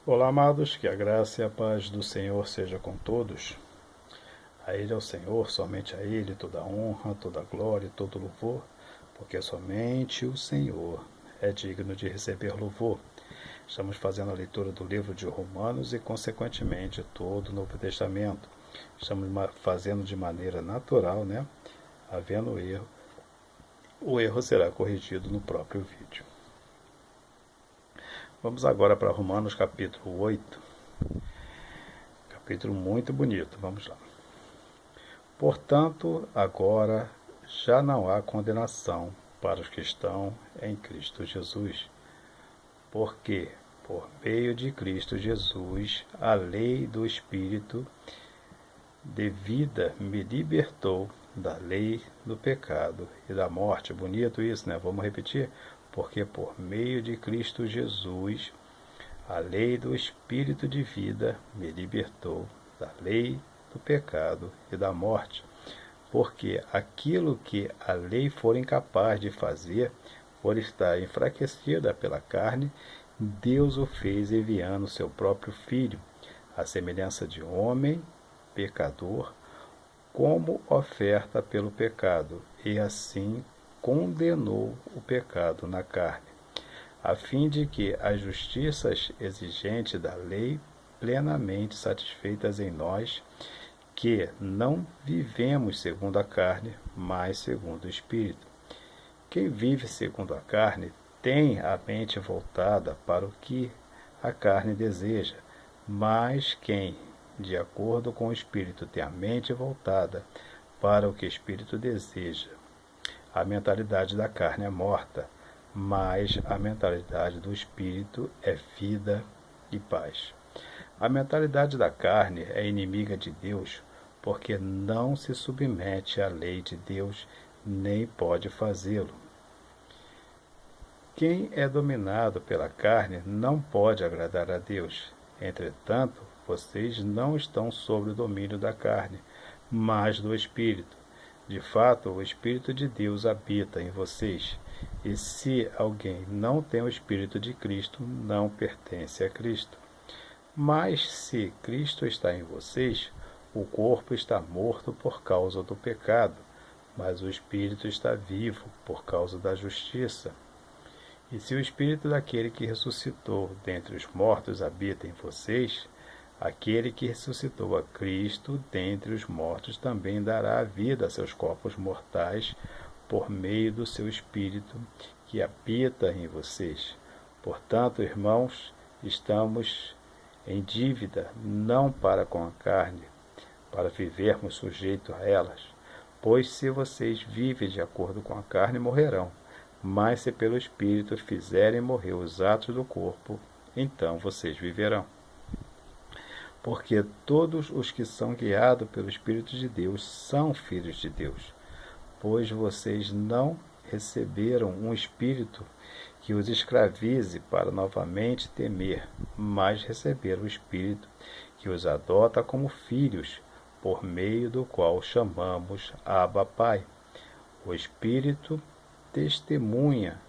Olá, amados, que a graça e a paz do Senhor seja com todos. A Ele é o Senhor, somente a Ele toda a honra, toda a glória e todo o louvor, porque somente o Senhor é digno de receber louvor. Estamos fazendo a leitura do livro de Romanos e, consequentemente, todo o Novo Testamento. Estamos fazendo de maneira natural, né? Havendo erro, o erro será corrigido no próprio vídeo. Vamos agora para Romanos capítulo 8. Capítulo muito bonito, vamos lá. Portanto, agora já não há condenação para os que estão em Cristo Jesus, porque, por meio de Cristo Jesus, a lei do Espírito de vida me libertou da lei do pecado e da morte. Bonito isso, né? Vamos repetir? Porque por meio de Cristo Jesus, a lei do Espírito de vida me libertou da lei do pecado e da morte, porque aquilo que a lei for incapaz de fazer, por estar enfraquecida pela carne, Deus o fez enviando seu próprio Filho, à semelhança de homem, pecador, como oferta pelo pecado, e assim condenou o pecado na carne, a fim de que as justiças exigentes da lei plenamente satisfeitas em nós, que não vivemos segundo a carne, mas segundo o Espírito. Quem vive segundo a carne tem a mente voltada para o que a carne deseja, mas quem, de acordo com o Espírito, tem a mente voltada para o que o Espírito deseja, a mentalidade da carne é morta, mas a mentalidade do Espírito é vida e paz. A mentalidade da carne é inimiga de Deus, porque não se submete à lei de Deus, nem pode fazê-lo. Quem é dominado pela carne não pode agradar a Deus. Entretanto, vocês não estão sob o domínio da carne, mas do Espírito. De fato, o Espírito de Deus habita em vocês. E se alguém não tem o Espírito de Cristo, não pertence a Cristo. Mas se Cristo está em vocês, o corpo está morto por causa do pecado, mas o Espírito está vivo por causa da justiça. E se o Espírito daquele que ressuscitou dentre os mortos habita em vocês, aquele que ressuscitou a Cristo dentre os mortos também dará a vida a seus corpos mortais por meio do seu Espírito que habita em vocês. Portanto, irmãos, estamos em dívida não para com a carne, para vivermos sujeito a elas. Pois se vocês vivem de acordo com a carne, morrerão. Mas se pelo Espírito fizerem morrer os atos do corpo, então vocês viverão. Porque todos os que são guiados pelo Espírito de Deus são filhos de Deus. Pois vocês não receberam um espírito que os escravize para novamente temer, mas receberam o Espírito que os adota como filhos, por meio do qual chamamos Abba Pai. O Espírito testemunha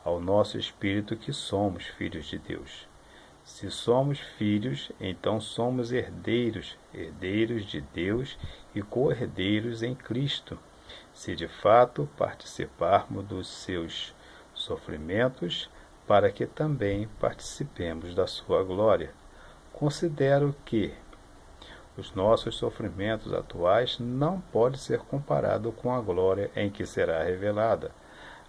ao nosso espírito que somos filhos de Deus. Se somos filhos, então somos herdeiros, herdeiros de Deus e co-herdeiros em Cristo, se de fato participarmos dos seus sofrimentos, para que também participemos da sua glória. Considero que os nossos sofrimentos atuais não podem ser comparados com a glória em que será revelada.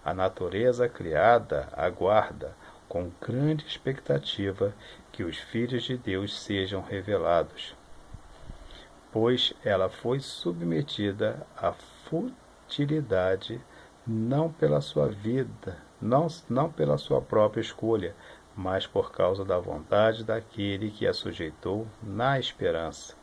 A natureza criada aguarda, com grande expectativa, que os filhos de Deus sejam revelados, pois ela foi submetida à futilidade não pela sua vida, não pela sua própria escolha, mas por causa da vontade daquele que a sujeitou na esperança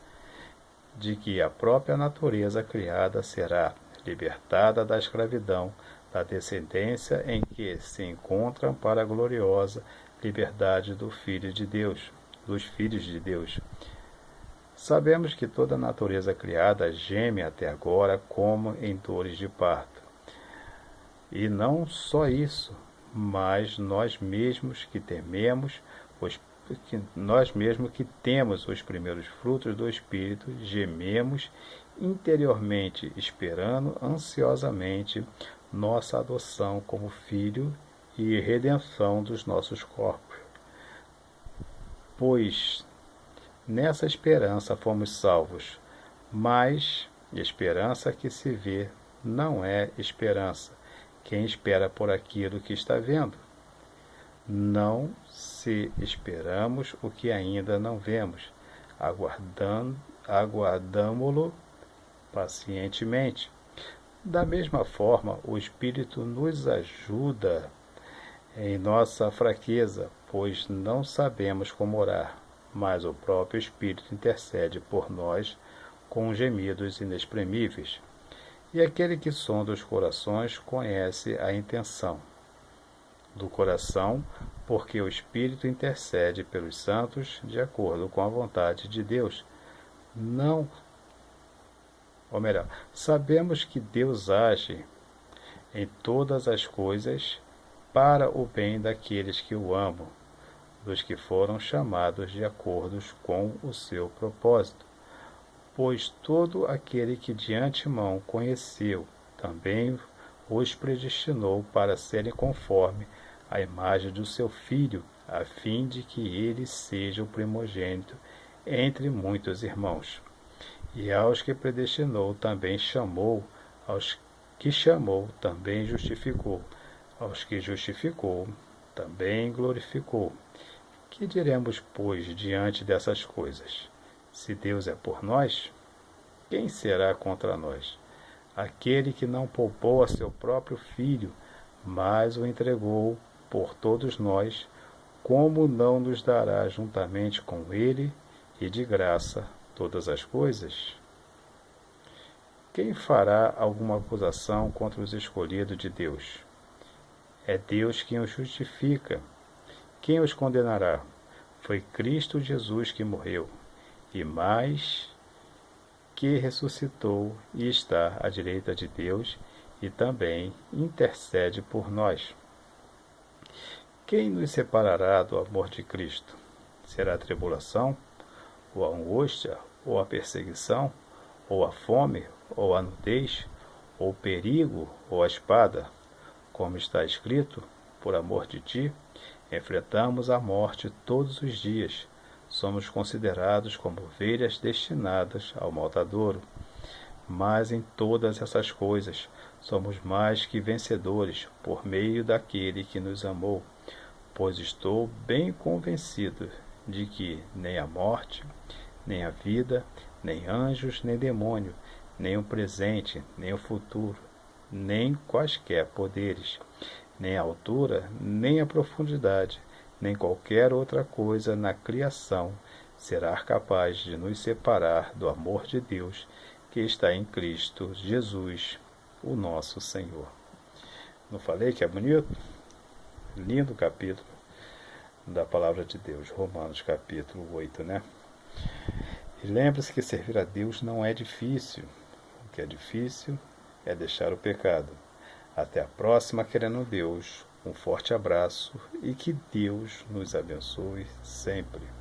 de que a própria natureza criada será libertada da escravidão da descendência em que se encontram para a gloriosa liberdade do Filho de Deus, dos filhos de Deus. Sabemos que toda a natureza criada geme até agora como em dores de parto. E não só isso, mas nós mesmos que tememos, pois que temos os primeiros frutos do Espírito, gememos interiormente, esperando ansiosamente nossa adoção como filho e redenção dos nossos corpos. Pois nessa esperança fomos salvos, mas esperança que se vê não é esperança. Quem espera por aquilo que está vendo? Não se esperamos o que ainda não vemos, aguardamo-lo pacientemente. Da mesma forma, o Espírito nos ajuda em nossa fraqueza, pois não sabemos como orar, mas o próprio Espírito intercede por nós com gemidos inexprimíveis. E aquele que sonda os corações conhece a intenção do coração, porque o Espírito intercede pelos santos de acordo com a vontade de Deus. Não, ou melhor, sabemos que Deus age em todas as coisas para o bem daqueles que o amam, dos que foram chamados de acordo com o seu propósito. Pois todo aquele que de antemão conheceu, também os predestinou para serem conforme a imagem do seu Filho, a fim de que ele seja o primogênito entre muitos irmãos. E aos que predestinou também chamou, aos que chamou também justificou, aos que justificou também glorificou. Que diremos, pois, diante dessas coisas? Se Deus é por nós, quem será contra nós? Aquele que não poupou a seu próprio Filho, mas o entregou por todos nós, como não nos dará juntamente com ele e de graça todas as coisas? Quem fará alguma acusação contra os escolhidos de Deus? É Deus quem os justifica. Quem os condenará? Foi Cristo Jesus que morreu, e mais que ressuscitou e está à direita de Deus, e também intercede por nós. Quem nos separará do amor de Cristo? Será a tribulação, ou a angústia, ou a perseguição, ou a fome, ou a nudez, ou o perigo, ou a espada? Como está escrito, por amor de ti, enfrentamos a morte todos os dias. Somos considerados como ovelhas destinadas ao matadouro. Mas em todas essas coisas somos mais que vencedores por meio daquele que nos amou. Pois estou bem convencido de que nem a morte, nem a vida, nem anjos, nem demônio, nem o presente, nem o futuro, nem quaisquer poderes, nem a altura, nem a profundidade, nem qualquer outra coisa na criação será capaz de nos separar do amor de Deus que está em Cristo Jesus, o nosso Senhor. Não falei que é bonito? Lindo capítulo da Palavra de Deus, Romanos capítulo 8, né? E lembre-se que servir a Deus não é difícil. O que é difícil é deixar o pecado. Até a próxima, querendo Deus. Um forte abraço e que Deus nos abençoe sempre.